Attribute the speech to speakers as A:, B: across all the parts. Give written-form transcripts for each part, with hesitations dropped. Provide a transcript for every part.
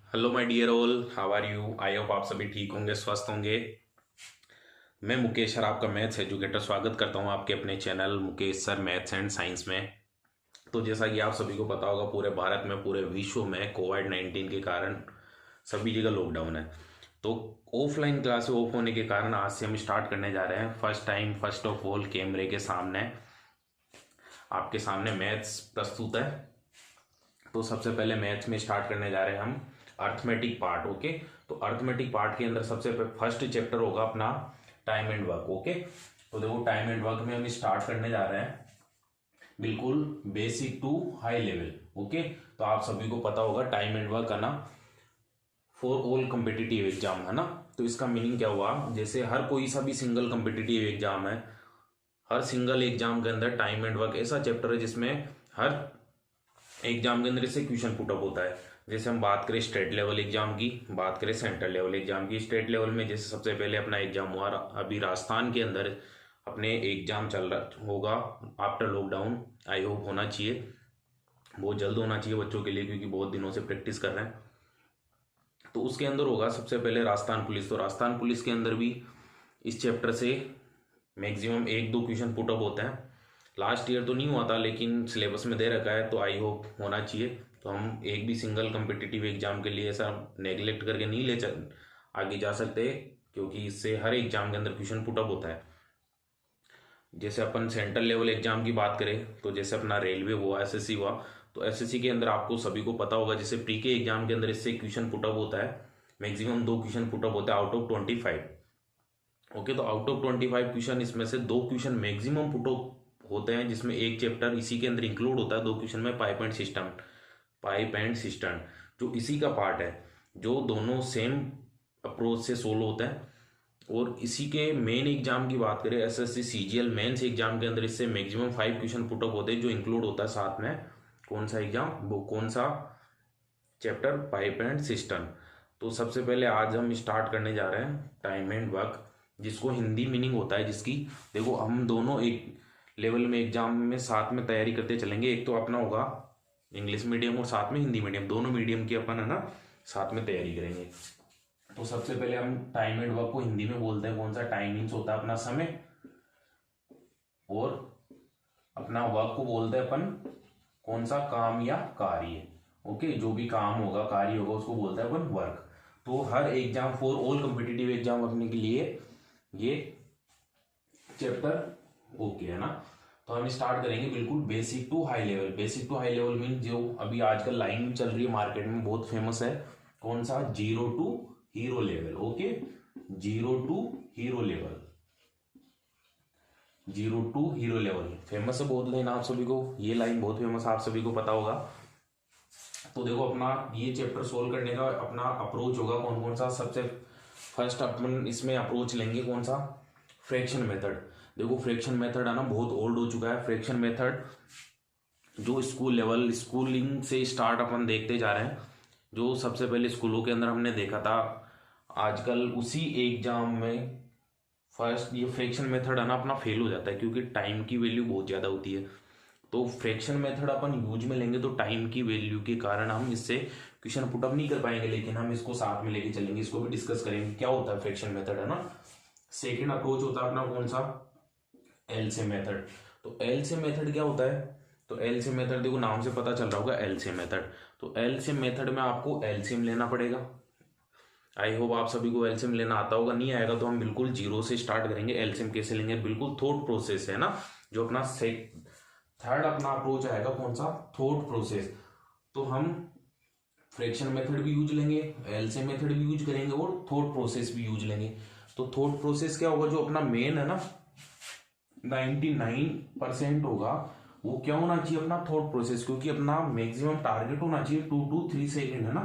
A: Hello my dear all, how are you? I hope आप सभी ठीक होंगे, स्वस्थ होंगे। मैं मुकेश सर, आपका मैथ्स एजुकेटर, स्वागत करता हूं आपके अपने channel Mukesh sir maths and science में। तो जैसा कि आप सभी को पता होगा, पूरे भारत में, पूरे विश्व में कोविड-19 के कारण सभी जगह लॉकडाउन है। तो ऑफलाइन क्लास ऑफ होने के कारण आज से हम स्टार्ट करने जा रहे हैं। First time, first of all, कैमरे के सामने आपके सामने मैथ्स प्रस्तुत है। तो सबसे पहले मैथ्स में स्टार्ट करने जा रहे हैं हम अर्थमेटिक पार्ट। ओके, तो अर्थमेटिक पार्ट के अंदर सबसे फर्स्ट चैप्टर होगा अपना टाइम एंड वर्क। ओके, तो देखो टाइम एंड वर्क में हम स्टार्ट करने जा रहे हैं बिल्कुल basic to high level. Okay, तो आप सभी को पता होगा टाइम एंड वर्क है ना, फॉर ऑल कम्पिटिटिव एग्जाम है ना। तो इसका मीनिंग क्या हुआ, जैसे हर कोई सा भी सिंगल कम्पिटिटिव एग्जाम है, हर सिंगल एग्जाम के अंदर टाइम एंड वर्क ऐसा चैप्टर है जिसमें हर एग्जाम के अंदर इससे क्वेश्चन पुटअप होता है। जैसे हम बात करें स्टेट लेवल एग्जाम की, बात करें सेंट्रल लेवल एग्जाम की। स्टेट लेवल में जैसे सबसे पहले अपना एग्जाम हुआ अभी राजस्थान के अंदर, अपने एग्जाम चल रहा होगा आफ्टर लॉकडाउन। आई होप होना चाहिए, बहुत जल्द होना चाहिए बच्चों के लिए, क्योंकि बहुत दिनों से प्रैक्टिस कर रहे हैं। तो उसके अंदर होगा सबसे पहले राजस्थान पुलिस। तो राजस्थान पुलिस के अंदर भी इस चैप्टर से मैक्सिमम एक दो क्वेश्चन पुटअप होते हैं। लास्ट ईयर तो नहीं हुआ था, लेकिन सिलेबस में दे रखा है, तो आई होप होना चाहिए। तो हम एक भी सिंगल कम्पिटिटिव एग्जाम के लिए ऐसा नेग्लेक्ट करके नहीं ले आगे जा सकते, क्योंकि इससे हर एग्जाम के अंदर क्वेश्चन पुटअप होता है। जैसे अपन सेंट्रल लेवल एग्जाम की बात करें, तो जैसे अपना रेलवे हुआ, एसएससी हुआ, तो एसएससी के अंदर आपको सभी को पता होगा, जैसे प्री के एग्जाम के अंदर इससे क्वेश्चन पुटअप होता है, मैक्सिमम दो क्वेश्चन पुटअप होता है आउट ऑफ 25। ओके, तो आउट ऑफ 25 क्वेश्चन, इसमें से दो क्वेश्चन मैक्सिमम पुटअप होते हैं, जिसमें एक चैप्टर इसी के अंदर इंक्लूड होता है दो क्वेश्चन में, पाइप एंड सिस्टम जो इसी का पार्ट है, जो दोनों सेम अप्रोच से सोल्व होता है। और इसी के मेन एग्जाम की बात करें, एसएससी सीजीएल मेंस एग्जाम के अंदर इससे मैक्सिमम 5 क्वेश्चन पुटअप होते हैं, जो इंक्लूड होता है साथ में कौन सा एग्जाम, वो कौन सा चैप्टर, पाइप एंड सिस्टम। तो सबसे पहले आज हम स्टार्ट करने जा रहे हैं टाइम एंड वर्क, जिसको हिंदी मीनिंग होता है जिसकी, देखो हम दोनों एक लेवल में एग्जाम में साथ में तैयारी करते चलेंगे। एक तो अपना होगा इंग्लिश मीडियम और साथ में हिंदी मीडियम, दोनों मीडियम की अपन है ना साथ में तैयारी करेंगे। तो सबसे पहले हम टाइम एंड वर्क को हिंदी में बोलते हैं कौन सा, टाइमिंग्स होता है अपना समय, और अपना वर्क को बोलते हैं अपन कौन सा, काम या कार्य। ओके, जो भी काम होगा, कार्य होगा, उसको बोलते हैं अपन वर्क। तो हर exam, for all competitive exam रखने के लिए ये चैप्टर ओके है ना। तो हम स्टार्ट करेंगे बिल्कुल basic to high level. Basic to high level mean जो अभी आजकल लाइन चल रही है मार्केट में, बहुत फेमस है, कौन सा, zero to hero level. Okay, zero to hero level, zero to hero level famous है बहुत लाइन, आप सभी को ये लाइन बहुत फेमस, आप सभी को पता होगा। तो देखो अपना ये चैप्टर सोल्व करने का अपना अप्रोच होगा कौन कौन सा। सबसे फर्स्ट अपन इसमें अप्रोच लेंगे कौन सा, फ्रैक्शन मेथड। देखो फ्रैक्शन मेथड है ना, बहुत ओल्ड हो चुका है फ्रैक्शन मेथड, जो स्कूल लेवल, स्कूलिंग से स्टार्ट अपन देखते जा रहे हैं, जो सबसे पहले स्कूलों के अंदर हमने देखा था, आजकल उसी एग्जाम में फर्स्ट ये फ्रैक्शन मेथड है ना अपना फेल हो जाता है, क्योंकि टाइम की वैल्यू बहुत ज़्यादा होती है। तो फ्रैक्शन मेथड अपन यूज में लेंगे, तो टाइम की वैल्यू के कारण हम इससे क्वेश्चन पुटअप नहीं कर पाएंगे, लेकिन हम इसको साथ में लेके चलेंगे, इसको भी डिस्कस करेंगे क्या होता है फ्रैक्शन मेथड है ना। सेकेंड अप्रोच होता है अपना कौन सा, एलसीएम मेथड। तो एलसीएम मेथड क्या होता है, तो एलसीएम मेथड देखो नाम से पता चल रहा होगा एलसीएम मेथड। तो एलसीएम मेथड में आपको एलसीएम लेना पड़ेगा। आई होप आप सभी को एलसीएम लेना आता होगा, नहीं आएगा तो हम बिल्कुल जीरो से स्टार्ट करेंगे। एलसीएम कैसे लेंगे, बिल्कुल थॉट प्रोसेस है ना, जो अपना थर्ड अपना अप्रोच आएगा कौन सा, थॉट प्रोसेस। तो हम फ्रैक्शन मेथड भी यूज लेंगे, एलसीएम मेथड भी यूज करेंगे, और थॉट प्रोसेस भी यूज लेंगे। तो थॉट प्रोसेस क्या होगा, जो अपना मेन है ना 99% होगा, वो क्या होना चाहिए, अपना थॉट प्रोसेस, क्योंकि अपना मैक्सिमम टारगेट होना चाहिए 2 to 3 सेकेंड है ना,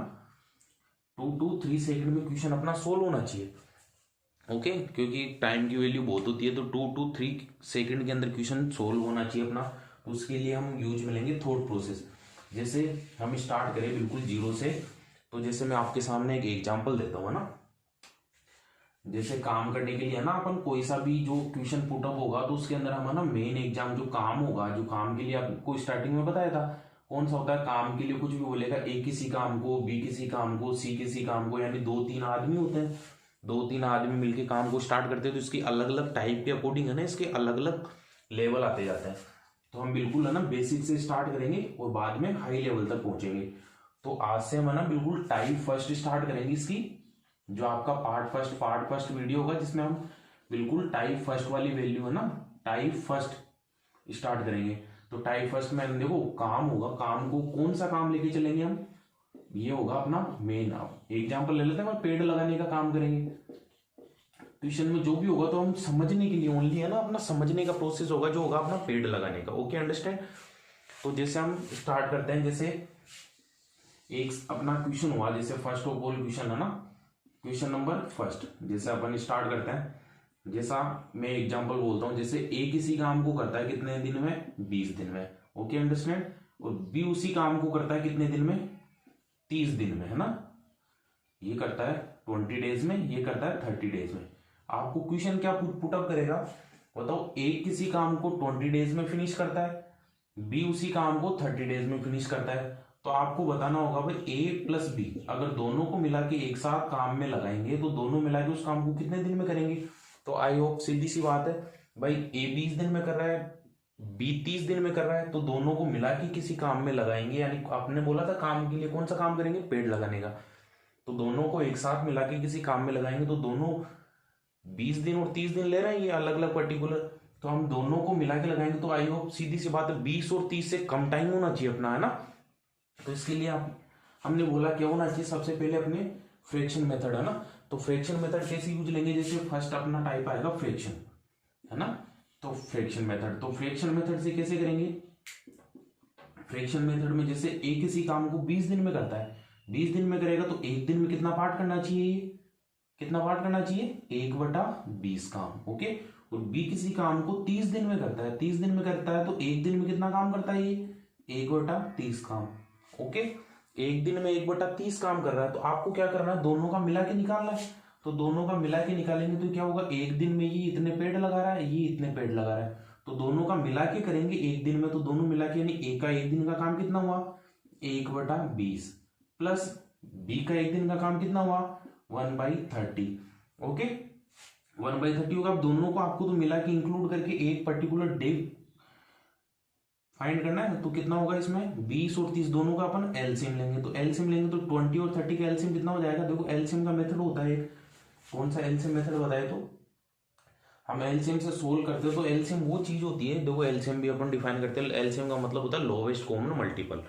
A: 2 to 3 सेकेंड में क्वेश्चन अपना सोल्व होना चाहिए। ओके, क्योंकि टाइम की वैल्यू बहुत होती है, तो 2 to 3 सेकेंड के अंदर क्वेश्चन सोल्व होना चाहिए अपना। उसके लिए हम यूज में लेंगे थॉट प्रोसेस। जैसे हम स्टार्ट करें बिल्कुल जीरो से, तो जैसे मैं आपके सामने एक एग्जांपल देता हूँ ना, जैसे काम करने के लिए है ना, अपन कोई सा भी जो क्वेश्चन पुटअप होगा, तो उसके अंदर हम है ना मेन एग्जाम जो काम होगा, जो काम के लिए आपको स्टार्टिंग में बताया था कौन सा होता है, काम के लिए कुछ भी बोलेगा, ए किसी काम को, बी किसी काम को, सी किसी काम को, यानी 2-3 आदमी होते हैं, 2-3 आदमी मिलके काम को स्टार्ट करते हैं, तो इसकी अलग अलग टाइप के अकॉर्डिंग है ना, इसके अलग अलग लेवल आते जाते हैं। तो हम बिल्कुल है ना बेसिक से स्टार्ट करेंगे और बाद में हाई लेवल तक पहुंचेंगे। तो आज से हम है ना बिल्कुल टाइप फर्स्ट स्टार्ट करेंगे इसकी, जो आपका पार्ट फर्स्ट वीडियो होगा, जिसमें हम बिल्कुल टाइप फर्स्ट वाली वैल्यू है ना, टाइप फर्स्ट स्टार्ट करेंगे। तो टाइप फर्स्ट में देखो काम होगा, काम को कौन सा काम लेके चलेंगे हम, ये होगा अपना मेन। एग्जाम्पल ले लेते हैं, पेड़ लगाने का काम करेंगे। ट्यूशन में जो भी होगा तो हम समझने के लिए ओनली है ना, अपना समझने का प्रोसेस होगा, जो होगा अपना पेड़ लगाने का। Okay, understand. तो जैसे हम स्टार्ट करते हैं, जैसे एक अपना क्वेश्चन हुआ, जैसे फर्स्ट ऑफ ऑल क्वेश्चन है ना, क्वेश्चन नंबर फर्स्ट, जैसे अपन स्टार्ट करते हैं। जैसा मैं एग्जांपल बोलता हूं, जैसे ए किसी काम को करता है कितने दिन में, 20 दिन में। Okay, understand. और बी उसी काम को करता है कितने दिन में, 30 दिन में, है ना। ये करता है 20 डेज में, ये करता है 30 डेज में। आपको क्वेश्चन क्या पुटअप करेगा, बताओ। ए किसी काम को 20 डेज में फिनिश करता है, बी उसी काम को 30 डेज में फिनिश करता है। तो आपको बताना होगा भाई ए प्लस बी अगर दोनों को मिला के एक साथ काम में लगाएंगे तो दोनों मिला के उस काम को कितने दिन में करेंगे। तो आई होप सीधी सी बात है भाई, ए 20 दिन में कर रहा है, बी 30 दिन में कर रहा है, तो दोनों को मिला के किसी काम में लगाएंगे। यानी आपने बोला था काम के लिए कौन सा काम करेंगे, पेड़ लगाने का। तो दोनों को एक साथ मिला के किसी काम में लगाएंगे, तो दोनों 20 दिन और 30 दिन ले रहे हैं, ये अलग अलग पर्टिकुलर, तो हम दोनों को मिला के लगाएंगे। तो आई होप सीधी सी बात है 20 और 30 से कम टाइम होना चाहिए अपना, है ना। तो इसके लिए हमने बोला क्या होना चाहिए, सबसे पहले अपने फ्रैक्शन मेथड, है ना। तो फ्रैक्शन मेथड कैसे यूज लेंगे, जैसे फर्स्ट अपना टाइप आएगा फ्रैक्शन, है ना। तो फ्रैक्शन मेथड, तो फ्रैक्शन मेथड से कैसे करेंगे, फ्रैक्शन मेथड में जैसे ए किसी काम को 20 दिन में करता है, 20 दिन में करेगा, तो एक दिन में कितना पार्ट करना चाहिए, कितना पार्ट करना चाहिए, 1/20 काम। ओके। और बी किसी काम को 30 दिन में करता है, 30 दिन में करता है, तो एक दिन में कितना काम करता है, ये 1/30 काम। ओके, एक दिन में 1/30 काम कर रहा है। तो आपको क्या करना है, दोनों का मिला के निकालना है। तो दोनों का मिला के निकालेंगे तो क्या होगा, एक दिन में ये इतने पेड़ लगा रहा है, ये इतने पेड़ लगा रहा है, तो दोनों का मिला के करेंगे एक दिन में। तो दोनों मिला के यानी ए का एक दिन का काम कितना हुआ, 1/20 प्लस बी का एक दिन का काम कितना हुआ, 1/30। ओके, 1/30 होगा। अब दोनों को आपको तो मिला के इंक्लूड करके एक पर्टिकुलर डे फाइंड करना है। तो कितना होगा इसमें, 20 और 30 दोनों का अपन एलसीएम लेंगे। तो एलसीएम लेंगे तो 20 और 30 का एलसीएम कितना हो जाएगा। देखो एलसीएम का मेथड होता है, कौन सा एलसीएम मेथड बताए, तो हम एलसीएम से सोल्व करते हैं। तो एलसीएम वो चीज होती है, देखो एलसीएम भी अपन डिफाइन करते हैं। एलसीएम का मतलब होता है लोवेस्ट कॉमन मल्टीपल,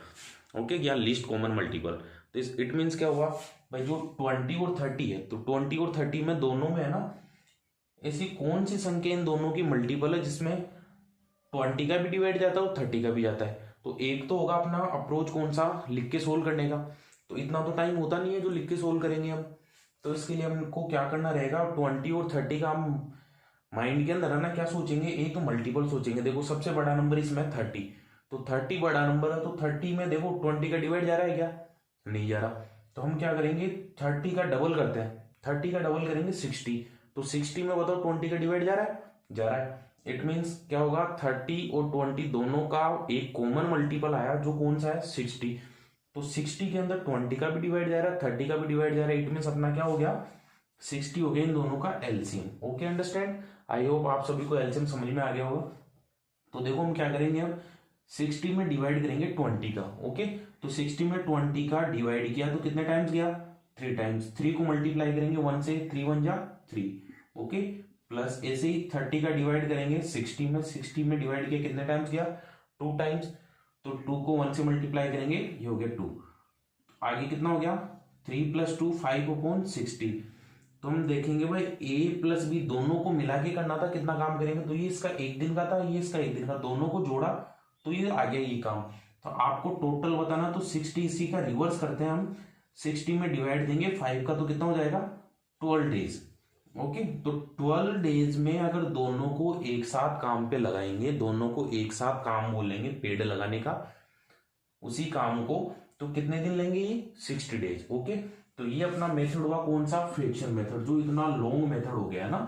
A: ओके, या लीस्ट कॉमन मल्टीपल। तो इट मीन्स क्या हुआ भाई, जो 20 और 30 है, तो 20 और 30 में दोनों में है ना, ऐसी कौन सी संख्या इन दोनों की मल्टीपल है जिसमें 20 का भी डिवाइड जाता है और 30 का भी जाता है। तो एक तो होगा अपना अप्रोच कौन सा, लिख के सोल्व करने का। तो इतना तो टाइम होता नहीं है जो लिख के सोल्व करेंगे हम। तो इसके लिए हमको क्या करना रहेगा, 20 और 30 का हम माइंड के अंदर है ना क्या सोचेंगे, एक तो मल्टीपल सोचेंगे। देखो सबसे बड़ा नंबर इसमें 30, तो 30 बड़ा नंबर है, तो 30 में देखो 20 का डिवाइड जा रहा है क्या, नहीं जा रहा। तो हम क्या करेंगे, 30 का डबल करते हैं, 30 का डबल करेंगे 60। तो 60 में बताओ 20 का डिवाइड जा रहा है, जा रहा है। इट मीन्स क्या होगा, 30 और 20 दोनों का एक कॉमन मल्टीपल आया, जो कौन सा है, 60। तो 60 के अंदर 20 का भी डिवाइड जा रहा है, 30 का भी डिवाइड जा रहा है। इट मीन्स अपना क्या हो गया, 60 हो गया इन दोनों का एलसीएम। Okay, understand. आई होप आप सभी को एलसीएम समझ में आ गया होगा। तो देखो हम क्या करेंगे, हम 60 में डिवाइड करेंगे 20 का। ओके, तो 60 में 20 का डिवाइड किया तो कितने टाइम्स गया, 3 टाइम्स। 3 को मल्टीप्लाई करेंगे 1 से, 3 1 जा 3। ओके, प्लस ऐसे ही 30 का डिवाइड करेंगे 60 में, 60 में डिवाइड किया कितने टाइम्स गया, 2 टाइम्स। तो 2 को 1 से मल्टीप्लाई करेंगे, ये हो गया 2। आगे कितना हो गया, 3 + 2 5/60। तो हम देखेंगे भाई ए प्लस बी दोनों को मिला के करना था, कितना काम करेंगे, तो ये इसका एक दिन का था, ये इसका एक दिन का, दोनों को जोड़ा तो ये आ गया ये काम। तो आपको टोटल बताना, तो 60 इसी का रिवर्स करते हैं हम, 60 में डिवाइड देंगे 5 का, तो कितना हो जाएगा, 12 डेज। ओके, तो 12 डेज में अगर दोनों को एक साथ काम पे लगाएंगे, दोनों को एक साथ काम बोलेंगे पेड़ लगाने का, उसी काम को, तो कितने दिन लेंगे ये, 60 डेज। ओके, तो ये अपना मेथड हुआ कौन सा, फ्रैक्शन मेथड, जो इतना लॉन्ग मेथड हो गया ना।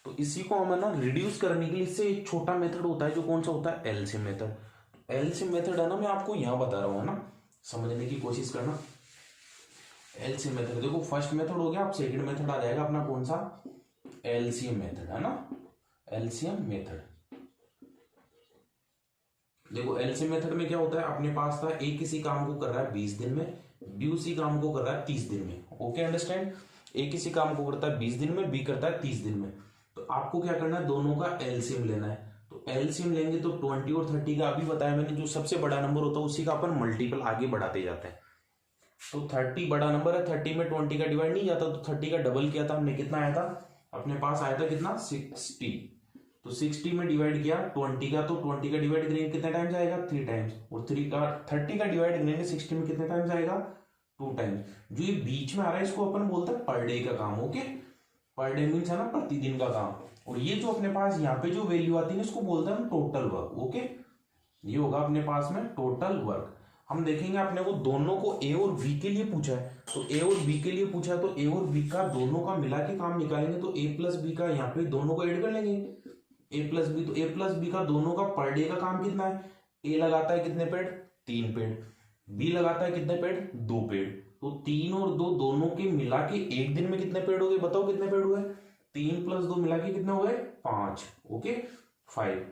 A: तो इसी को हम है ना रिड्यूस करने के लिए इससे एक छोटा मेथड होता है, जो कौन सा होता है, एलसीएम मेथड। एलसीएम मेथड है ना, मैं आपको यहाँ बता रहा हूँ, है ना, समझने की कोशिश करना। एलसीएम मेथड देखो, फर्स्ट मेथड हो गया, अब सेकंड मेथड आ जाएगा अपना कौन सा, एलसीएम मेथड, है ना, एलसीएम मेथड। देखो एलसीएम मेथड में क्या होता है, अपने पास था ए किसी काम को कर रहा है 20 दिन में, बी उसी काम को कर रहा है 30 दिन में। ओके अंडरस्टैंड, ए किसी काम को करता है 20 दिन में, बी करता है 30 दिन में। तो आपको क्या करना है, दोनों का एलसीएम लेना है। तो एलसीएम लेंगे तो 20 और 30 का, अभी बताया मैंने, जो सबसे बड़ा नंबर होता है उसी का अपन मल्टीपल आगे बढ़ाते जाते हैं। तो 30 बड़ा नंबर है, 30 में 20 का डिवाइड नहीं जाता, तो 30 का डबल किया था हमने, कितना आया था अपने पास, आया था कितना 60। तो 60 में डिवाइड किया 20 का, तो 20 का डिवाइड करेंगे कितने टाइम्स आएगा, 3 टाइम्स, और 30 का डिवाइड करेंगे 60 में कितने टाइम्स आएगा, 2 टाइम्स। जो ये बीच में आ रहा है इसको अपन बोलते हैं पर डे का काम। ओके, पर डे मीन्स है ना प्रतिदिन का काम। और ये जो अपने पास यहाँ पे जो वैल्यू आती है इसको बोलते हैं टोटल वर्क। ओके, ये होगा अपने पास में टोटल वर्क। हम देखेंगे अपने को दोनों को ए और बी के लिए पूछा है, तो ए और बी के लिए पूछा है, तो ए और बी का दोनों का मिला के काम निकालेंगे, तो ए प्लस बी का यहाँ पे दोनों को ऐड कर लेंगे, ए प्लस बी, तो ए प्लस बी का दोनों का पर डे का काम कितना है, ए लगाता है कितने पेड़, 3 पेड़, बी लगाता है कितने पेड़, 2 पेड़। तो 3 और 2 दोनों के मिला के एक दिन में कितने पेड़ हो गए, बताओ कितने पेड़ हुए, 3 + 2 मिला के कितने हो गए, 5। ओके 5।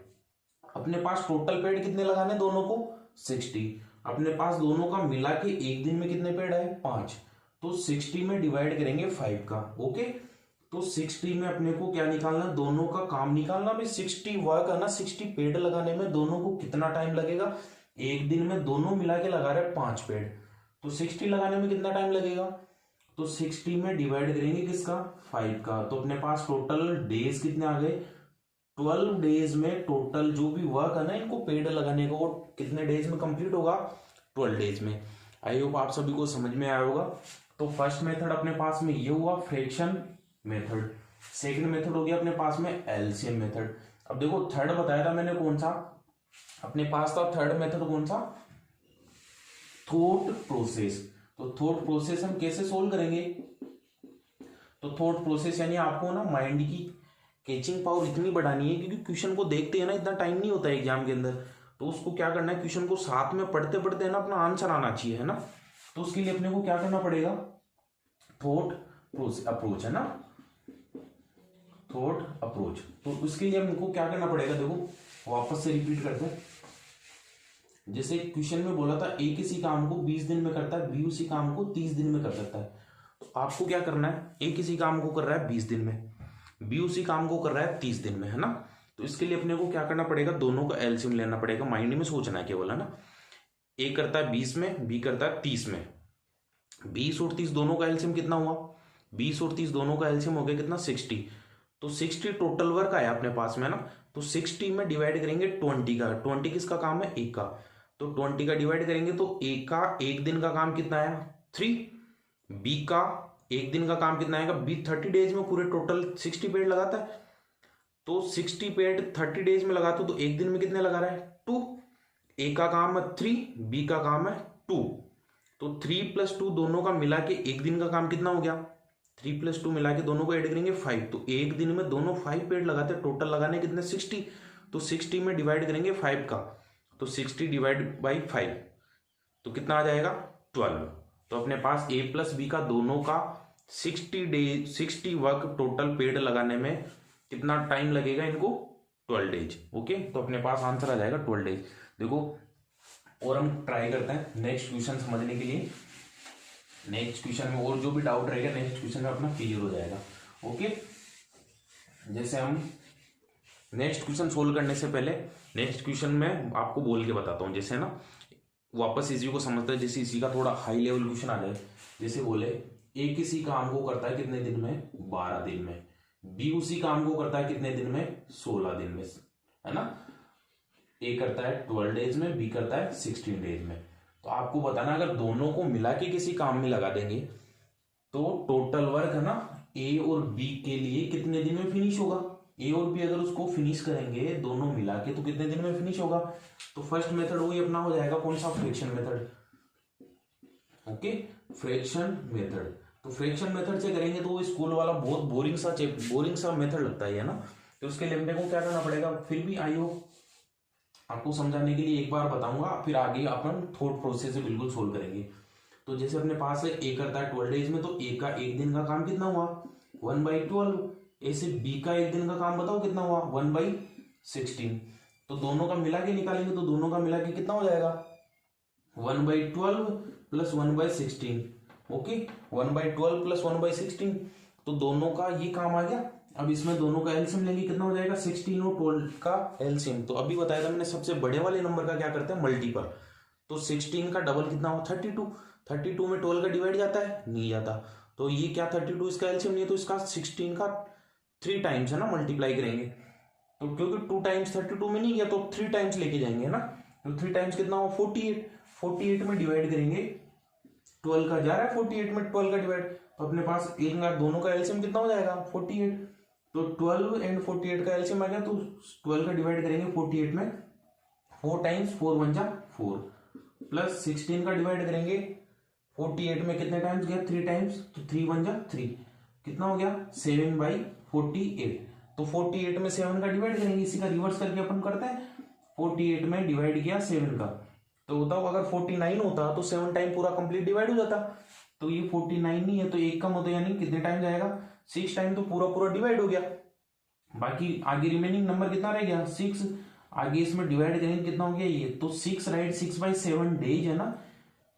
A: अपने पास टोटल पेड़ कितने लगाने दोनों को, 60। अपने पास दोनों का मिला के एक दिन में कितने पेड़ आए, 5। तो 60 में डिवाइड करेंगे 5 का। ओके, तो 60 में अपने को क्या निकालना, दोनों का काम निकालना। भाई 60 वर्क है ना, 60 पेड़ लगाने में दोनों को कितना टाइम लगेगा, एक दिन में दोनों मिला के लगा रहे 5 पेड़, तो 60 लगाने में कितना टाइम लगेगा, तो 60 में डिवाइड करेंगे किसका, 5 का। तो अपने पास टोटल डेज कितने आ गए, 12 डेज में टोटल जो भी वर्क है ना इनको पेड़ लगाने का, वो कितने डेज में कंप्लीट होगा, 12 डेज में। आई होप आप सभी को समझ में आया होगा। तो फर्स्ट मेथड अपने पास में ये हुआ फ्रैक्शन मेथड, सेकंड मेथड हो गया अपने पास में एलसीएम मेथड। अब देखो थर्ड बताया था मैंने कौन सा, अपने पास था थर्ड मेथड कौन सा, थॉट प्रोसेस। तो थॉट प्रोसेस हम कैसे सोल्व करेंगे, तो थॉट प्रोसेस यानी आपको ना माइंड की कैचिंग पावर इतनी बढ़ानी है, क्योंकि क्वेश्चन को देखते हैं ना इतना टाइम नहीं होता है एग्जाम के अंदर, तो उसको क्या करना है, क्वेश्चन को साथ में पढ़ते पढ़ते है ना अपना आंसर आना चाहिए, है ना। तो उसके लिए अपने को क्या करना पड़ेगा, थॉट अप्रोच, है ना, थॉट अप्रोच। तो उसके लिए हमको क्या करना पड़ेगा, देखो वापस से रिपीट करते हैं। जैसे क्वेश्चन में बोला था ए किसी काम को 20 दिन में करता है, बी उसी काम को 30 दिन में कर सकता है। तो आपको क्या करना है, ए किसी काम को कर रहा है 20 दिन में, बी उसी काम को कर रहा है 30 दिन में, है ना। तो इसके लिए अपने को क्या करना पड़ेगा, दोनों का एलसीएम लेना पड़ेगा, माइंड में सोचना है केवल, है ना। ए करता है 20 में, बी करता है 30 में, 20 और 30 दोनों का एलसीएम कितना हुआ, 20 और 30 दोनों का एलसीएम हो गया कितना, 60। तो 60 टोटल वर्क आया अपने पास में, है ना। तो 60 में डिवाइड करेंगे 20 का, 20 किसका काम है, एक का, तो 20 का डिवाइड करेंगे तो ए का एक दिन का काम कितना आया, 3। बी का एक दिन का काम कितना आएगा, बी 30 डेज में पूरे टोटल 60 पेड़ लगाता है, तो 60 पेड़ 30 डेज में लगाता तो एक दिन में कितने लगा रहा है, 2। ए का काम है 3, बी का काम है 2, तो 3 + 2 दोनों का मिला के एक दिन का काम कितना हो गया, 3 + 2 मिला के दोनों को ऐड करेंगे 5। तो एक दिन में दोनों 5 पेड़ लगाते हैं, टोटल लगाने कितने 60। तो 60 में डिवाइड करेंगे 5 का, तो 60 डिवाइड बाई 5 तो कितना आ जाएगा, 12। तो अपने पास ए प्लस बी का दोनों का 60 वर्क टोटल पेड़ लगाने में कितना टाइम लगेगा इनको, 12 डेज। ओके, तो अपने पास आंसर आ जाएगा 12 डेज। देखो और हम ट्राई करते हैं नेक्स्ट क्वेश्चन समझने के लिए, नेक्स्ट क्वेश्चन में और जो भी डाउट रहेगा नेक्स्ट क्वेश्चन में अपना क्लियर हो जाएगा। ओके, जैसे हम नेक्स्ट क्वेश्चन सोल्व करने से पहले नेक्स्ट क्वेश्चन में आपको बोल के बताता हूँ, जैसे ना वापस इसी को समझते हैं, जैसे इसी का थोड़ा हाई लेवल क्वेश्चन आ जाए। जैसे बोले ए किसी काम को करता है कितने दिन में, 12 दिन में, बी उसी काम को करता है कितने दिन में, 16 दिन में, है ना। ए करता है 12 डेज में, बी करता है 16 डेज में। तो आपको बताना अगर दोनों को मिला के किसी काम में लगा देंगे तो टोटल वर्क है ना ए और बी के लिए कितने दिन में फिनिश होगा। ए और बी अगर उसको फिनिश करेंगे दोनों मिला के तो कितने दिन में फिनिश होगा। तो फर्स्ट मेथड वही अपना हो जाएगा कौन सा, fraction method. Okay, fraction method. तो फ्रैक्शन मेथड से करेंगे तो वो स्कूल वाला बहुत बोरिंग सा मेथड लगता है ना। तो उसके लिए अपने को क्या करना पड़ेगा, फिर भी आई होप आपको समझाने के लिए एक बार बताऊंगा, फिर आगे अपन थॉट प्रोसेस से बिल्कुल सोल्व करेंगे। तो जैसे अपने पास है ए करता है 12 डेज में, तो ए का एक दिन का काम कितना हुआ 1/12। ऐसे बी का एक दिन का काम बताओ कितना हुआ 1/16। तो दोनों का मिला के निकालेंगे, तो दोनों का मिला के कितना हो जाएगा 1/12 प्लस 1/16। ओके, 1/12 प्लस 1/16, तो दोनों का ये काम आ गया। अब इसमें दोनों का एलसीएम लेंगे, कितना हो जाएगा 16 और 12 का एलसीएम। तो अभी बताया था मैंने सबसे बड़े वाले नंबर का क्या करते हैं मल्टीपल। तो 16 का डबल कितना हो 32। 32 में 12 का डिवाइड जाता है, नहीं जाता। तो ये क्या 32 इसका एलसीएम नहीं है, तो इसका 16 का 3 टाइम्स है ना, मल्टीप्लाई करेंगे। तो क्योंकि 2 टाइम्स 32 में नहीं गया, तो 3 टाइम्स लेके जाएंगे ना। तो 3 टाइम्स कितना हो 48। 48 में डिवाइड करेंगे, 12 का जा रहा है 48 में 12 का डिवाइड, तो अपने पास एक ना दोनों का एलसीएम कितना हो जाएगा 48। तो 12 एंड 48 का एलसीएम आ गया, तो 12 का डिवाइड करेंगे 48 में, 4 टाइम्स 4 1 जा 4, प्लस 16 का डिवाइड करेंगे 48 में कितने टाइम्स गया 3 टाइम्स, तो 3 1 जा 3, कितना हो गया 7/48। तो 48 में 7 का डिवाइड करेंगे, इसी का रिवर्स करके अपन करते हैं। 48 में डिवाइड किया 7 का, तो बताओ अगर 49 होता तो 7 टाइम पूरा कंप्लीट डिवाइड हो जाता। तो ये 49 नहीं है, तो एक कम होता, यानी कितने टाइम जाएगा 6 टाइम, तो पूरा पूरा डिवाइड हो गया। बाकी आगे रिमेनिंग नंबर कितना रह गया 6। आगे इसमें डिवाइड करेंगे कितना हो गया ये, तो 6 राइट 6/7 डेज है ना।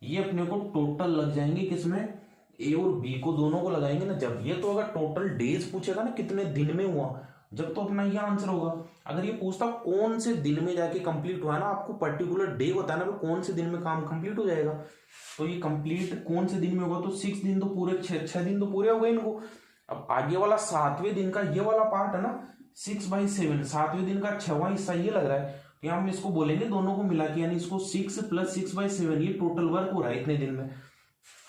A: ये अपने को टोटल लग जाएंगे किसमें, ए और बी को दोनों को लगाएंगे ना जब ये, तो अगर टोटल डेज पूछेगा ना कितने दिन में हुआ, जब तो अपना ये आंसर होगा। अगर ये पूछता कौन से दिन में जाके कंप्लीट हुआ ना, आपको पर्टिकुलर डे बताना भी कौन से दिन में काम कंप्लीट हो जाएगा। तो ये कंप्लीट कौन से दिन में होगा, तो 6 दिन तो पूरे 6 दिन तो पूरे हो गए इनको। अब आगे वाला 7वें दिन का ये वाला पार्ट है ना 6/7, 7वें दिन का 6वां हिस्सा ये लग रहा है, तो यहाँ हम इसको बोलेंगे दोनों को मिला के, यानी इसको 6 + 6/7, ये टोटल वर्क हो रहा है इतने दिन में।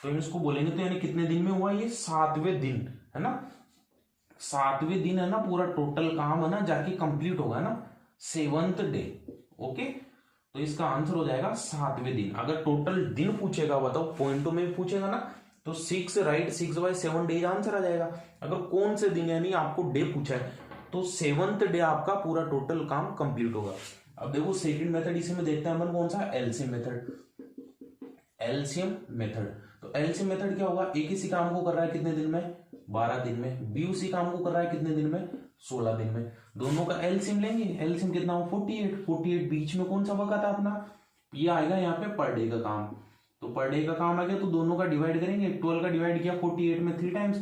A: तो हम इसको बोलेंगे, तो यानी कितने दिन में हुआ ये 7वें दिन है ना, 7वें दिन है ना, पूरा टोटल काम है ना जाके कंप्लीट होगा ना 7th डे। ओके, तो इसका आंसर हो जाएगा 7वें दिन। अगर टोटल दिन पूछेगा बताओ पॉइंटों में पूछेगा ना, तो 6 राइट 6/7 डेज आंसर आ जाएगा। अगर कौन से दिन यानी आपको डे पूछा है, तो 7th डे आपका पूरा टोटल काम कंप्लीट होगा। अब देखो सेकंड मेथड इसी में देखते हैं अपन, कौन सा एलसीएम मेथड। एलसीएम मेथड, तो एलसीएम मेथड क्या होगा, एक इसी काम को कर रहा है कितने दिन में 12 दिन में, बी उसी काम को कर रहा है कितने दिन में 16 दिन में। दोनों का एलसीएम लेंगे, एलसीएम कितना हो 48। 48 बीच में कौन सा वक्त था अपना, ये आएगा यहाँ पे पर डे का काम। तो पर डे का काम आ गया, तो दोनों का डिवाइड करेंगे। 12 का डिवाइड किया 48 में 3 टाइम्स,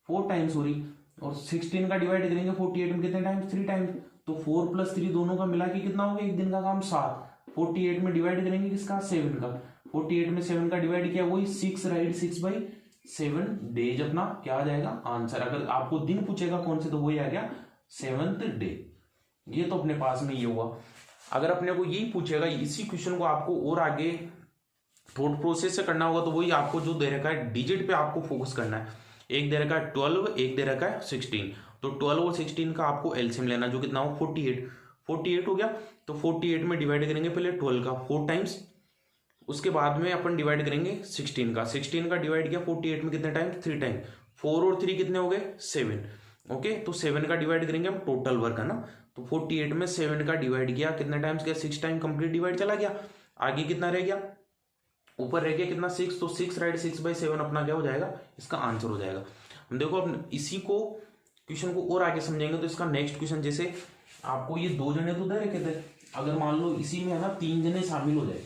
A: 4 टाइम्स सॉरी, और 16 का डिवाइड करेंगे 48 में कितने टाइम्स 3 टाइम्स, तो 4 + 3 दोनों का मिला के कितना हो गया एक दिन का काम 7। 48 में डिवाइड करेंगे किसका 7 का, 48 में 7 का डिवाइड किया वही 6 राइट 6/7 डेज अपना क्या आ जाएगा आंसर। अगर आपको दिन पूछेगा कौन से, तो वही आ गया 7th डे। ये तो अपने पास में ये हुआ। अगर अपने को यही पूछेगा, इसी क्वेश्चन को आपको और आगे थॉट प्रोसेस से करना होगा, तो वही आपको जो दे रखा है डिजिट पे आपको फोकस करना है। एक दे रखा है 12, एक दे रखा है 16, तो 12 और 16 का आपको एलसीएम लेना, जो कितना हो 48 हो गया। तो 48 में डिवाइड करेंगे पहले 12 का 4 टाइम्स, उसके बाद में अपन डिवाइड करेंगे 16 का। 16 का डिवाइड किया 48 में कितने टाइम 3 टाइम, 4 और 3 कितने हो गए 7। ओके, तो 7 का डिवाइड करेंगे हम, टोटल वर्क है ना। तो 48 में 7 का डिवाइड किया कितने टाइम्स किया 6 टाइम, कंप्लीट डिवाइड चला गया। आगे कितना रह गया, ऊपर रह गया कितना 6, तो 6 राइट 6/7 अपना क्या हो जाएगा, इसका आंसर हो जाएगा। हम देखो अब इसी को क्वेश्चन को और आगे समझेंगे, तो इसका नेक्स्ट क्वेश्चन, जैसे आपको ये 2 जने तो दे रखे थे, अगर मान लो इसी में है ना 3 जने शामिल हो जाए,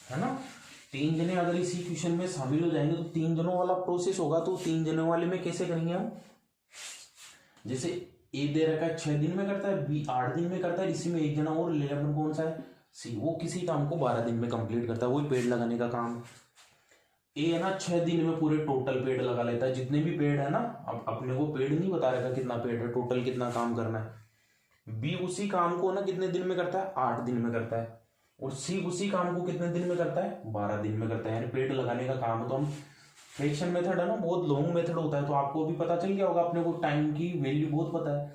A: है ना 3 जने अगर इसी क्वेश्चन में शामिल हो जाएंगे, तो 3 जनों वाला प्रोसेस होगा। तो 3 जनों वाले में कैसे करेंगे हम, जैसे ए दे रखा है 6 दिन में करता है, बी 8 दिन में करता है, इसी में एक जना और ले अपन कौन सा है सी, वो किसी काम को 12 दिन में कंप्लीट करता है, वही पेड़ लगाने का काम। ए है ना 6 दिन में पूरे टोटल पेड़ लगा लेता है, जितने भी पेड़ है ना। अब अपने को पेड़ नहीं बता रखा कितना पेड़ है, टोटल कितना काम करना है। बी उसी काम को ना कितने दिन में करता है 8 दिन में करता है, और सी उसी काम को कितने दिन में करता है 12 दिन में करता है, यानी पेड़ लगाने का काम है। तो हम फ्रैक्शन मेथड है ना बहुत लॉन्ग मेथड होता है, तो आपको भी पता चल गया होगा, अपने को टाइम की वैल्यू बहुत पता है।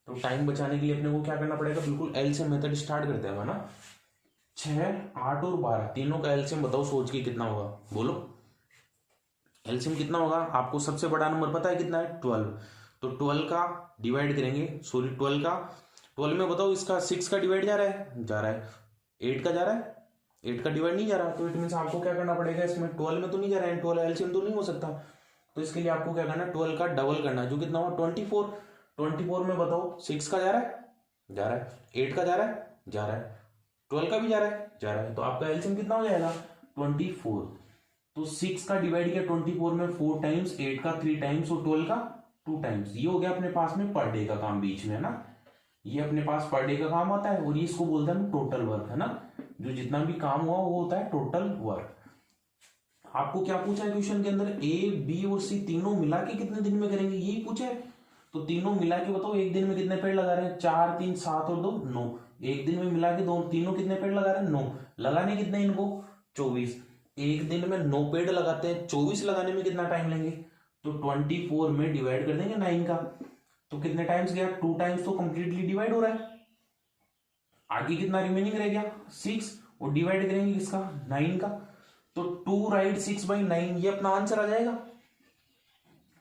A: तो टाइम बचाने के लिए अपने को क्या करना पड़ेगा, बिल्कुल एलसीएम मेथड स्टार्ट करते हैं ना। 6, 8 और 12 तीनों का एलसीएम बताओ सोच के कितना होगा, बोलो एलसीएम कितना होगा। आपको सबसे बड़ा नंबर पता है कितना है 12, तो 12 का डिवाइड करेंगे, सॉरी 12 का 12 में बताओ इसका 6 का डिवाइड जा रहा है, जा रहा है। 8 का जा रहा है, 8 का डिवाइड नहीं जा रहा, तो इट मीन्स आपको क्या करना पड़ेगा इसमें, 12 में तो नहीं जा रहा है, 12 एलसीएम तो नहीं हो सकता, तो इसके लिए आपको क्या करना है, 12 का डबल करना है, जो कितना हुआ 24। 24 में बताओ 6 का जा रहा है, जा रहा है। 8 का जा रहा है, जा रहा है। 12 का भी जा रहा है, जा रहा है। तो आपका एलसीएम कितना हो जाएगा 24। तो 6 का डिवाइड किया 24 में 4 टाइम्स, 8 का 3 टाइम्स और 12 का 2 टाइम्स। ये हो गया अपने पास में पर डे का काम बीच में, है ना, ये अपने पास पर डे का काम आता है, और ये इसको बोलते हैं टोटल वर्क, है ना, जो जितना भी काम हुआ वो होता है टोटल वर्क। आपको क्या पूछा है क्वेश्चन के अंदर, ए बी और सी तीनों मिला के कितने दिन में करेंगे, यही पूछा है। तो तीनों मिला के बताओ एक दिन में कितने पेड़ लगा रहे हैं, 4 3 7 और 2 9। एक दिन में मिला के दो तीनों कितने पेड़ लगा रहे हैं, 9। लगाने कितने इनको 24। एक दिन में 9 पेड़ लगाते हैं, 24 लगाने में कितना टाइम लेंगे, तो 24 में डिवाइड कर देंगे 9 का, तो कितने टाइम्स गया, 2 टाइम्स तो कंप्लीटली डिवाइड हो रहा है। आगे कितना रिमेनिंग रह गया 6, और डिवाइड करेंगे किसका 9 का, तो 2 राइट 6/9, ये अपना आंसर आ जाएगा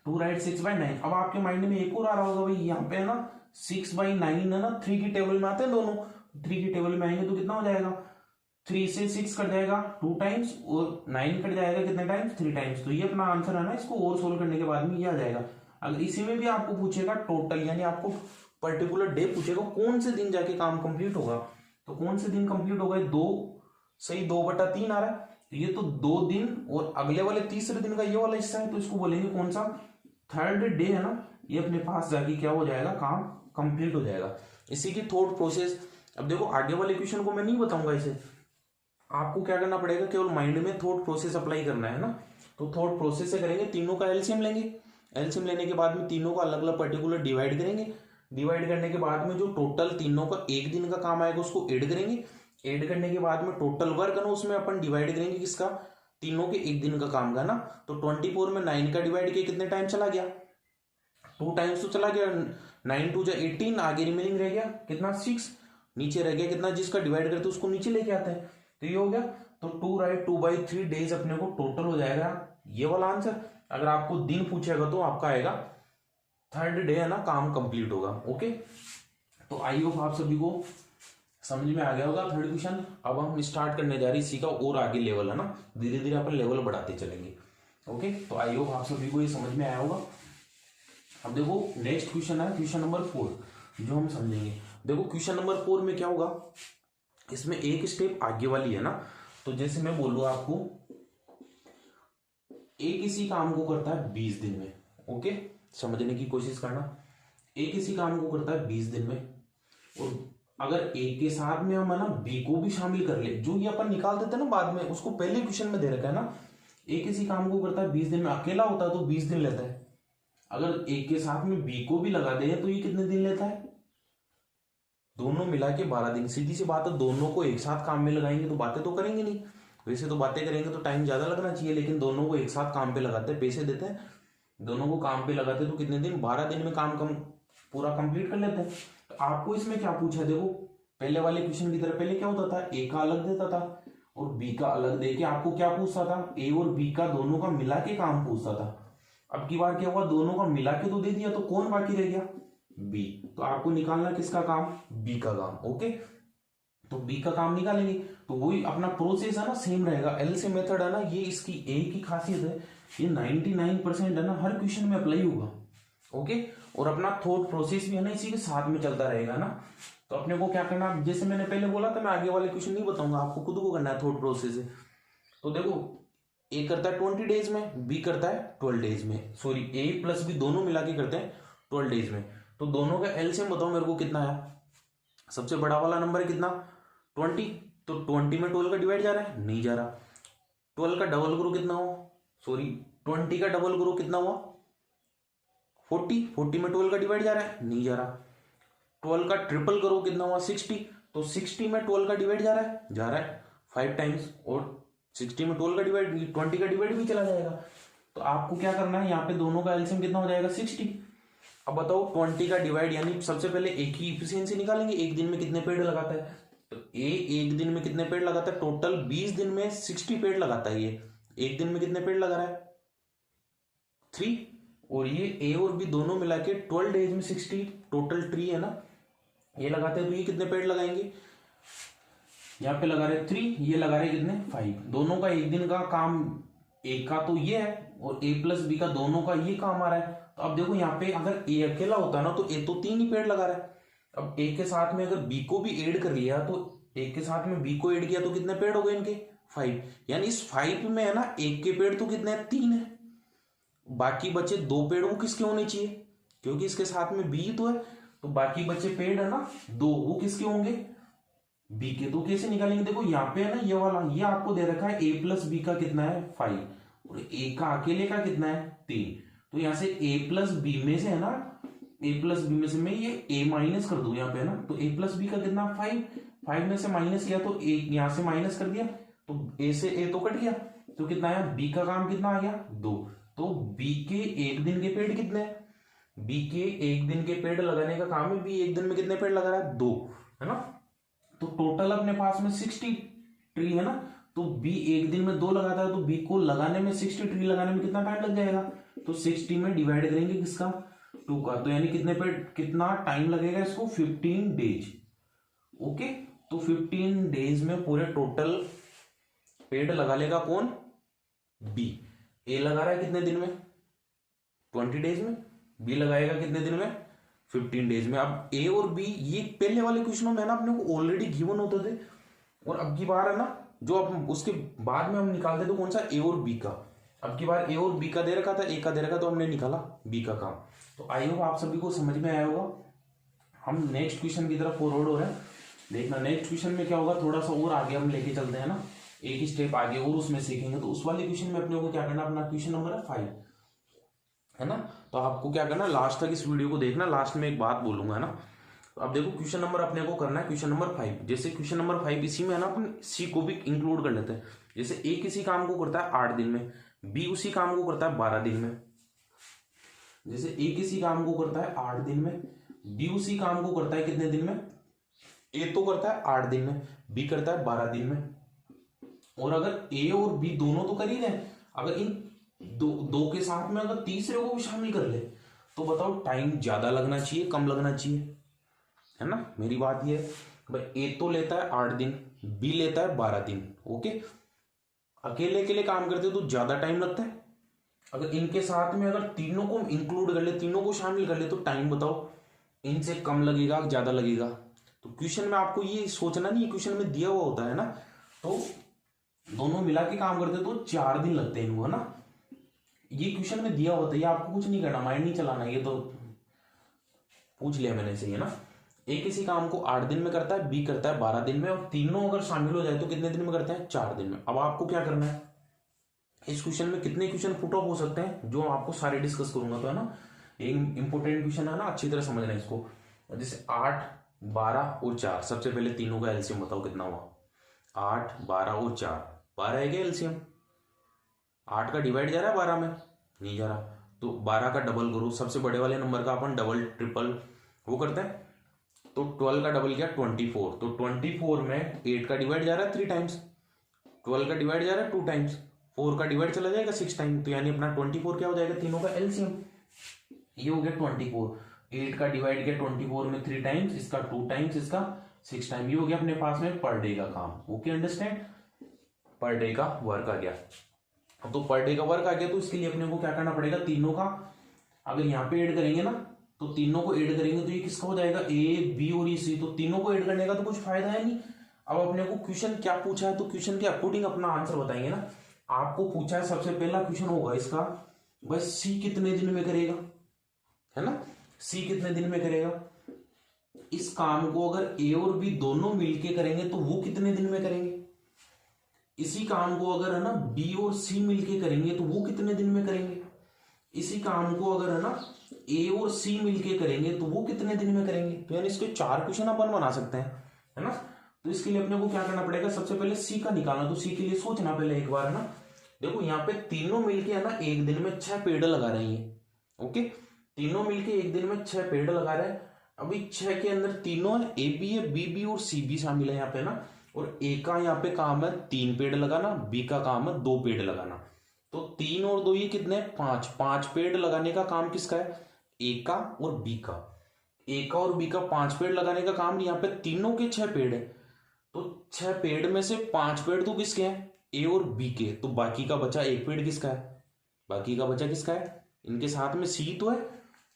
A: 2 राइट 6/9। अब आपके माइंड में एक और आ रहा होगा भाई, यहाँ पे है ना 6/9 है ना, 3 की टेबल में आते हैं दोनों, 3 की टेबल में आएंगे तो कितना हो जाएगा, 3 से 6 कट जाएगा 2 टाइम्स, और 9 कट जाएगा कितने टाइम्स 3 टाइम्स। तो ये अपना आंसर है ना, इसको और सोल्व करने के बाद में ये आ जाएगा। अगर इसी में भी आपको पूछेगा टोटल, यानी आपको पर्टिकुलर डे पूछेगा कौन से दिन जाके काम कंप्लीट होगा, तो कौन से दिन कंप्लीट होगा, 2 सही 2/3 आ रहा है, तो ये तो 2 दिन, और अगले वाले तीसरे दिन का ये वाला हिस्सा है, तो इसको बोलेंगे कौन सा, थर्ड डे, है ना। ये अपने पास जाके क्या हो जाएगा, काम कंप्लीट हो जाएगा। इसी की थॉट प्रोसेस। अब देखो आगे वाले क्वेश्चन को मैं नहीं बताऊंगा इसे, आपको क्या करना पड़ेगा, केवल माइंड में थॉट प्रोसेस अप्लाई करना है ना। तो थॉट प्रोसेस से करेंगे, तीनों का एलसीएम लेंगे, एलसीएम लेने के बाद में तीनों को अलग अलग पर्टिकुलर डिवाइड करेंगे, डिवाइड करने के बाद में जो टोटल तीनों का एक दिन का काम आएगा उसको ऐड करेंगे, ऐड करने के बाद में टोटल वर्क है ना उसमें अपन डिवाइड करेंगे किसका, तीनों के एक दिन का काम का ना। तो 24 में 9 का डिवाइड किया कितने टाइम चला गया, 2 टाइम्स तो चला गया, 9 2 18, आगे रिमेनिंग रह गया कितना 6, नीचे रह गया कितना, जिसका डिवाइड करते उसको नीचे लेके आते हैं, तो ये हो गया। तो 2 राइट 2/3 डेज अपने को टोटल हो जाएगा ये वाला आंसर। अगर आपको दिन पूछेगा तो आपका आएगा थर्ड डे, है ना, काम कंप्लीट होगा। ओके, तो आई होप आप सभी को समझ में आ गया होगा थर्ड क्वेश्चन। अब हम स्टार्ट करने जा रहे हैं इसी का और आगे लेवल, है ना, धीरे धीरे अपन लेवल बढ़ाते चलेंगे। ओके, तो आई होप आप सभी को ये समझ में आया होगा। अब देखो नेक्स्ट क्वेश्चन है क्वेश्चन नंबर 4, जो हम समझेंगे। देखो क्वेश्चन नंबर 4 में क्या होगा, इसमें एक स्टेप आगे वाली है ना। तो जैसे मैं बोलूँ आपको, एक इसी काम को करता है 20 दिन में। ओके, समझने की कोशिश करना, एक इसी काम को करता है 20 दिन में, और अगर एक के साथ में हम है ना बी को भी शामिल कर ले, जो ये अपन निकाल देते हैं ना बाद में, उसको पहले क्वेश्चन में दे रखा है ना, एक इसी काम को करता है 20 दिन में, अकेला होता है तो 20 दिन लेता है। अगर एक के साथ में बी को भी लगा दे तो ये कितने दिन लेता है, दोनों मिला के 12 दिन। सीधी सी बात है, दोनों को एक साथ काम में लगाएंगे तो बातें तो करेंगे नहीं, वैसे तो बातें करेंगे तो टाइम ज्यादा लगना चाहिए, लेकिन दोनों को एक साथ काम पे लगाते हैं, पैसे देते हैं, दोनों को काम पे लगाते हैं, तो कितने दिन, 12 दिन में काम पूरा कंप्लीट कर लेते हैं। तो आपको इसमें क्या पूछा है, देखो पहले वाले क्वेश्चन की तरह, पहले क्या होता था, ए का अलग देता था और बी का अलग देके आपको क्या पूछता था, ए और बी का दोनों का मिला के काम पूछता था। अब की बार क्या हुआ, दोनों का मिला के तो दे दिया, तो कौन बाकी रह गया, बी। तो आपको निकालना किसका काम, बी का काम। ओके, तो बी का काम निकालेंगे, तो वही अपना प्रोसेस है ना, सेम रहेगा। एल से मेथड है ना, ये इसकी ए की खासियत है, ये 99% है ना हर क्वेश्चन में अप्लाई होगा। ओके, और अपना थॉट प्रोसेस भी है ना इसी के साथ में चलता रहेगा ना। तो अपने को क्या करना, जैसे मैंने पहले बोला था, मैं आगे वाले क्वेश्चन नहीं बताऊंगा, आपको खुद को करना है थॉट प्रोसेस है। तो देखो ए करता है 20 डेज में, बी करता है 12 डेज में, सॉरी ए प्लस बी दोनों मिला के करते हैं 12 डेज में। तो दोनों का एलसीएम बताओ मेरे को कितना आया, सबसे बड़ा वाला नंबर है कितना 20, तो 20 में 12 का डिवाइड जा रहा है, नहीं जा रहा। 12 का डबल करो कितना हुआ, सॉरी 20 का डबल करो कितना हुआ 40, 40 में 12 का डिवाइड जा रहा है, नहीं जा रहा। 12 का ट्रिपल करो कितना हुआ 60, तो 60 में 12 का डिवाइड जा रहा है 5 टाइम्स, और 60 में 12 का डिवाइड 20 का डिवाइड भी चला जाएगा। तो आपको क्या करना है, यहाँ पे दोनों का एलसीएम कितना हो जाएगा 60। अब बताओ 20 का डिवाइड, यानी सबसे पहले एक ही इफिशियंसी निकालेंगे, एक दिन में कितने पेड़ लगाता है, तो ए एक दिन में कितने पेड़ लगाता है, टोटल 20 दिन में 60 पेड़ लगाता है, ये एक दिन में कितने पेड़ लगा रहा है 3, और ये ए और बी दोनों मिला के 12 डेज में 60 टोटल ट्री है ना, ये लगाते हैं तो ये कितने पेड़ लगाएंगे, यहाँ पे लगा रहे 3, ये लगा रहे कितने 5। दोनों का एक दिन का काम, एक का तो ये है और a प्लस बी का दोनों का ये काम आ रहा है। तो अब देखो यहाँ पे अगर a अकेला होता ना तो a तो 3 ही पेड़ लगा रहा है। अब a के साथ में अगर b को भी ऐड कर लिया तो a के साथ में b को ऐड किया तो कितने पेड़ हो गए इनके 5। यानी इस 5 में है ना एक के पेड़ तो कितने हैं 3 है, बाकी बचे 2 पेड़ वो किसके होने चाहिए, क्योंकि इसके साथ में b तो है, तो बाकी बचे पेड़ है ना 2 वो किसके होंगे बी के। तो कैसे निकालेंगे, देखो यहाँ पे है ना ये वाला, ये आपको दे रखा है a प्लस बी का कितना है 5 और a का अकेले का कितना है 3। तो यहाँ से a प्लस बी में से है ना, a प्लस बी में से मैं ये a माइनस कर दूं यहाँ पे है ना, तो a प्लस बी का कितना 5 में से माइनस किया तो a यहाँ से माइनस कर दिया तो a से a तो कट गया, तो कितना आया b का काम कितना आ गया 2। तो b के एक दिन के पेड़ कितने हैं, b के एक दिन के पेड़ लगाने का काम है, b एक दिन में कितने पेड़ लगा रहा है 2 है ना। तो टोटल अपने पास में 60 ट्री है ना, तो बी एक दिन में 2 लगाता है तो बी को लगाने में 60 ट्री लगाने में कितना टाइम लग जाएगा, तो 60 में डिवाइड करेंगे किसका 2 का, तो यानी कितने पेड़ कितना टाइम लगेगा इसको 15 डेज। ओके, तो 15 डेज में पूरे टोटल पेड़ लगा लेगा कौन बी। ए लगा रहा है कितने दिन में 20 डेज में, बी लगाएगा कितने दिन में 15 डेज में। अब ए और बी ये पहले वाले क्वेश्चनों में ना अपने को ऑलरेडी गिवन होते थे, और अब की बार है ना जो अब उसके बाद में हम निकालते थे कौन सा ए और बी का। अब की बार ए और बी का दे रखा था, ए का दे रखा तो हमने निकाला बी का काम। तो आई होप आप सभी को समझ में आया होगा। हम नेक्स्ट क्वेश्चन की तरफ फॉरवर्ड हो रहे हैं। देखना नेक्स्ट क्वेश्चन में क्या होगा, थोड़ा सा और आगे हम लेके चलते हैं ना, एक ही स्टेप आगे और उसमें सीखेंगे। तो उस वाले क्वेश्चन में अपने को क्या करना, अपना क्वेश्चन नंबर है 5 है ना। तो आपको क्या करना, लास्ट तक इस वीडियो को देखना, लास्ट में एक बात बोलूंगा है ना। तो अब देखो क्वेश्चन नंबर अपने को करना है क्वेश्चन नंबर 5। जैसे क्वेश्चन नंबर 5 इसी में है ना अपन सी को भी इंक्लूड कर लेते हैं। जैसे ए किसी काम को करता है 8 दिन में, बी उसी काम को करता है 12 दिन में। जैसे ए किसी काम को करता है 8 दिन में, बी उसी काम को करता है कितने दिन में, ए तो करता है 8 दिन में, बी करता है 12 दिन में। और अगर ए और बी दोनों तो कर ही रहे, अगर इन दो के साथ में अगर तीसरे को भी शामिल कर ले तो बताओ टाइम ज्यादा लगना चाहिए कम लगना चाहिए, है ना। मेरी बात ये है भाई, ए तो लेता है 8 दिन, बी लेता है 12 दिन। ओके, अकेले अकेले काम करते तो ज्यादा टाइम लगता है, अगर इनके साथ में अगर तीनों को इंक्लूड कर ले, तीनों को शामिल कर ले, तो टाइम बताओ इनसे कम लगेगा ज्यादा लगेगा। तो क्वेश्चन में आपको ये सोचना नहीं है, क्वेश्चन में दिया हुआ होता है ना, तो दोनों मिला के काम करते तो 4 दिन लगते हैं इनको, है ना। ये क्वेश्चन में दिया होता है, ये आपको कुछ नहीं करना, माइंड नहीं चलाना, ये तो पूछ लिया मैंने से, है ना। ए किसी काम को 8 दिन में करता है, बी करता है 12 दिन में, और तीनों अगर शामिल हो जाए तो कितने दिन में करते हैं 4 दिन में। अब आपको क्या करना है, इस क्वेश्चन में कितने क्वेश्चन पुट अप हो सकते हैं जो आपको सारे डिस्कस करूंगा, तो है ना एक इंपॉर्टेंट क्वेश्चन है ना, अच्छी तरह समझना है इसको। जैसे 8, 12 और 4, सबसे पहले तीनों का एलसीएम बताओ कितना हुआ, 8, 12 और 4, 12 है क्या एलसीएम। 8 का डिवाइड जा रहा है 12 में, नहीं जा रहा, तो 12 का डबल करो, सबसे बड़े वाले नंबर का अपन डबल ट्रिपल वो करते हैं, तो 12 का डबल किया 24, तो 24 में 8 का डिवाइड जा रहा है 3 टाइम्स, 12 का डिवाइड जा रहा है 2 टाइम्स, 4 का डिवाइड चला जाएगा 6 टाइम, तो यानी अपना 24 क्या हो जाएगा, तीनों का एलसीएम ये हो गया 24। 8 का डिवाइड किया 24 में 3 टाइम्स, इसका 2 टाइम्स, इसका 6 टाइम, ये हो गया अपने पास में पर डे का काम। ओके, अंडरस्टैंड, पर डे का वर्क आ गया। तो पर डे का वर्क आ गया, तो इसके लिए अपने को क्या करना पड़ेगा, तीनों का अगर यहाँ पे ऐड करेंगे ना, तो तीनों को ऐड करेंगे तो ये किसका हो जाएगा, ए बी और ये सी, तो तीनों को ऐड करने का तो कुछ फायदा है नहीं। अब अपने को क्वेश्चन क्या पूछा है, तो क्वेश्चन के अकॉर्डिंग अपना आंसर बताएंगे ना। आपको पूछा है, सबसे पहला क्वेश्चन होगा इसका, भाई सी कितने दिन में करेगा, है ना, सी कितने दिन में करेगा। इस काम को अगर ए और बी दोनों मिलके करेंगे तो वो कितने दिन में करेंगे। इसी काम को अगर है ना बी और सी मिलके करेंगे तो वो कितने दिन में करेंगे। इसी काम को अगर है ना ए और सी मिलके करेंगे तो वो कितने दिन में करेंगे। तो यानी इसके 4 क्वेश्चन अपन बना सकते हैं, है ना। तो इसके लिए अपने को क्या करना पड़ेगा, सबसे पहले सी का निकालना, तो सी के लिए सोचना पहले एक बार, है ना। देखो यहाँ पे तीनों मिलके है ना एक दिन में 6 पेड़ लगा रहे हैं। ओके, तीनों मिलके एक दिन में 6 पेड़ लगा रहे हैं। अभी 6 के अंदर तीनों है, ए बी है, बी बी और सी बी शामिल है यहाँ पे ना। और ए का यहाँ पे काम है 3 पेड़ लगाना, बी का काम है 2 पेड़ लगाना। तो 3 और 2 ये कितने, 5 पेड़ लगाने का काम किसका है, ए का और बी का। ए का और बी का 5 पेड़ लगाने का काम, यहाँ पे तीनों के 6 पेड़ है, तो 6 पेड़ में से 5 पेड़ तो किसके हैं, ए और बी के, तो बाकी का बचा एक पेड़ किसका है, बाकी का बचा किसका है, इनके साथ में सी तो है,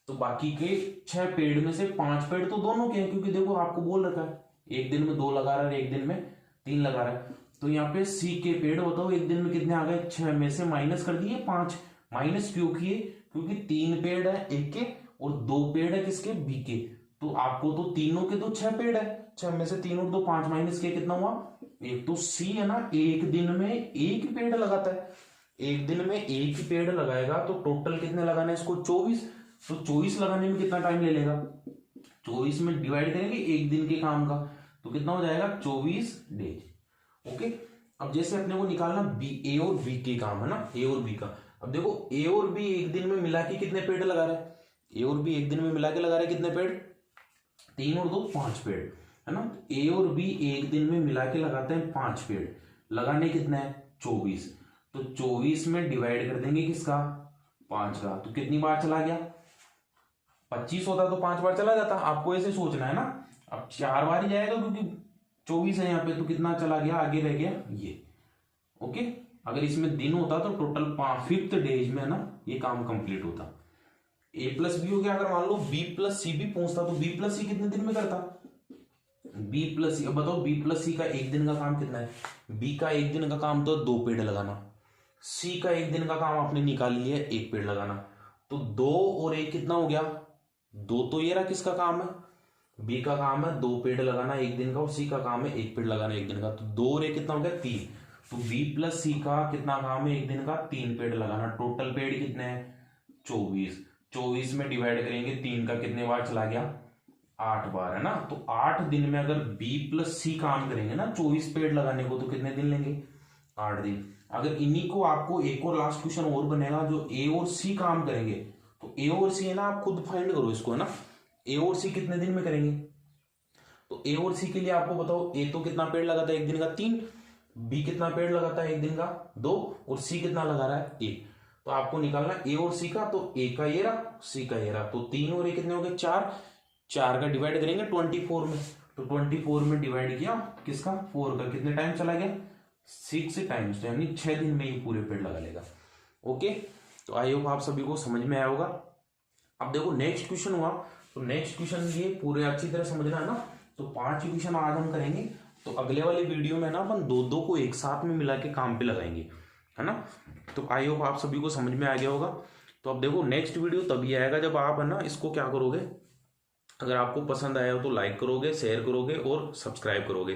A: तो बाकी के 6 पेड़ में से 5 पेड़ तो दोनों के हैं, क्योंकि देखो आपको बोल रखा है एक दिन में 2 लगा रहा है, एक दिन में 3 लगा रहा है, तो यहाँ पे सी के पेड़ बताओ एक दिन में कितने आ गए, 6 में से माइनस कर दिए 5, माइनस क्यों किए, क्योंकि 3 पेड़ है एक के और 2 पेड़ है किसके, बी के, तो आपको तो तीनों के तो 6 पेड़ है, 6 में से 3 और 2 5, माइनस किया कितना हुआ, एक, तो सी है ना एक दिन में एक पेड़ लगाता है, एक दिन में एक ही पेड़ लगाएगा, तो टोटल कितने लगाने इसको 24, तो 24 लगाने में कितना टाइम ले लेगा, 24 में डिवाइड करेंगे एक दिन के काम का, तो कितना हो जाएगा 24 डेज। ओके, अब जैसे अपने को निकालना बी, ए और बी के काम है ना, ए और बी का, अब देखो ए और बी एक दिन में मिला के कितने पेड़ लगा रहे हैं, ए और बी एक दिन में मिला के लगा रहे हैं कितने पेड़, 3 और 2 5 पेड़ है ना, ए और बी एक दिन में मिला के लगाते हैं 5 पेड़, लगाने कितने हैं 24, तो 24 में डिवाइड कर देंगे किसका 5 का, तो कितनी बार चला गया, 25 होता तो 5 बार चला जाता, आपको ऐसे सोचना है ना, अब 4 बार ही जाएगा क्योंकि 24 है यहाँ पे, तो कितना चला गया, आगे रह गया ये। ओके, अगर इसमें दिन होता तो टोटल 5th डेज में ना ये काम कंप्लीट होता। ए प्लस बी हो गया, अगर मान लो बी प्लस सी भी पूछता तो बी प्लस सी कितने दिन में करता, बी प्लस सी, अब बताओ बी प्लस सी का एक दिन का काम कितना है, बी का एक दिन का काम तो 2 पेड़ लगाना, सी का एक दिन का काम आपने निकाल लिया 1 पेड़ लगाना, तो 2 और 1 कितना हो गया 2, तो ये रहा किसका काम है, बी का काम है 2 पेड़ लगाना एक दिन का, और सी का काम है 1 पेड़ लगाना एक दिन का, तो 2 और 1 कितना हो गया 3, तो बी प्लस सी का कितना काम है एक दिन का 3 पेड़ लगाना, टोटल पेड़ कितने हैं 24, 24 में डिवाइड करेंगे 3 का कितने बार चला गया 8 बार है ना, तो 8 दिन में अगर बी प्लस सी काम करेंगे ना 24 पेड़ लगाने को, तो कितने दिन लेंगे 8 दिन। अगर इन्हीं को आपको एक और लास्ट क्वेश्चन और बनेगा जो ए और सी काम करेंगे, तो ए और सी है ना, आप खुद फाइंड करो इसको है ना, ए और सी कितने दिन में करेंगे, तो ए और सी के लिए आपको बताओ, ए तो कितना पेड़ लगाता है एक दिन का 3, बी कितना पेड़ लगाता है एक दिन का 2, और सी कितना लगा रहा है 1, तो आपको निकालना ए और सी का, तो ए का ये रहा सी का ये रहा, तो 3 और 1 कितने हो गए 4, 4 का डिवाइड करेंगे 24 में, तो 24 में डिवाइड किया किसका 4 का, कितने टाइम चला गया 6 टाइम्स, यानी 6 दिन में ही पूरे पेड़ लगा लेगा। ओके, तो आई होप आप सभी को समझ में आया होगा। अब देखो नेक्स्ट क्वेश्चन हुआ, तो नेक्स्ट क्वेश्चन ये पूरे अच्छी तरह समझना है ना, तो 5 क्वेश्चन आज हम करेंगे, तो अगले वाली वीडियो में ना अपन 2-2 को एक साथ में मिला के काम पे लगाएंगे है ना, तो आई होप आप सभी को समझ में आ गया होगा। तो अब देखो नेक्स्ट वीडियो तभी आएगा जब आप है ना इसको क्या करोगे, अगर आपको पसंद आया हो तो लाइक करोगे, शेयर करोगे और सब्सक्राइब करोगे।